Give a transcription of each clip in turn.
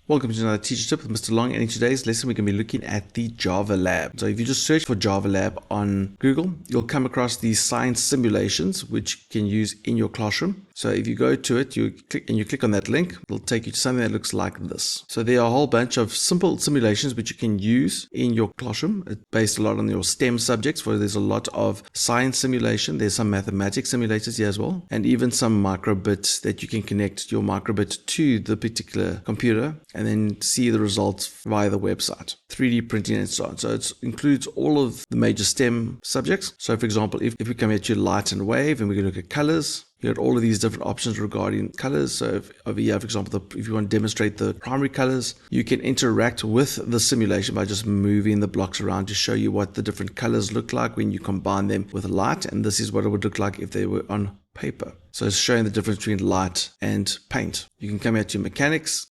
Welcome to another teacher tip with Mr. Long, and in today's lesson we're going to be looking at the Javalab. So if you just search for Javalab on Google, you'll come across these science simulations which you can use in your classroom. So if you go to it, you click on that link, it'll take you to something that looks like this. So there are a whole bunch of simple simulations which you can use in your classroom. It's based a lot on your STEM subjects, where there's a lot of science simulation. There's some mathematics simulators here as well, and even some microbits that you can connect your microbit to the particular computer and then see the results via the website, 3D printing and so on. So it includes all of the major STEM subjects. So for example, if we come here to light and wave and we can look at colors, you have all of these different options regarding colors. So over here, for example, if you want to demonstrate the primary colors, you can interact with the simulation by just moving the blocks around to show you what the different colors look like when you combine them with light. And this is what it would look like if they were on paper. So it's showing the difference between light and paint. You can come here to mechanics,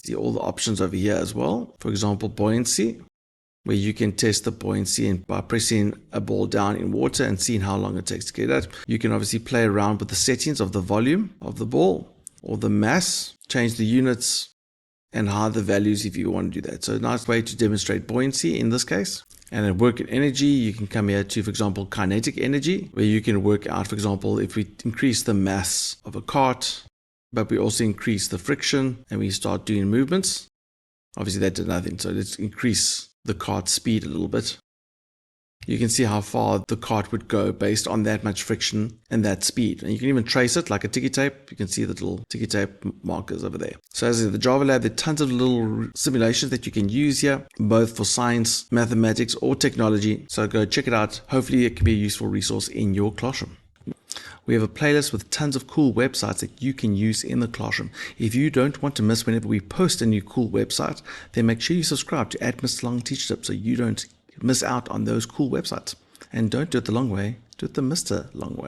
see all the options over here as well. For example, buoyancy, where you can test the buoyancy and by pressing a ball down in water and seeing how long it takes to get out. You can obviously play around with the settings of the volume of the ball or the mass, change the units and hide the values if you want to do that. So a nice way to demonstrate buoyancy in this case. And at work and energy, you can come here to, for example, kinetic energy, where you can work out, for example, if we increase the mass of a cart, but we also increase the friction and we start doing movements. Obviously that did nothing. So let's increase the cart speed a little bit. You can see how far the cart would go based on that much friction and that speed. And you can even trace it like a ticky tape. You can see the little ticky tape markers over there. So as in the Javalab, there are tons of little simulations that you can use here, both for science, mathematics, or technology. So go check it out. Hopefully it can be a useful resource in your classroom. We have a playlist with tons of cool websites that you can use in the classroom. If you don't want to miss whenever we post a new cool website, then make sure you subscribe to Mr. Long Teacher Tip so you don't miss out on those cool websites. And don't do it the long way, do it the Mr. Long way.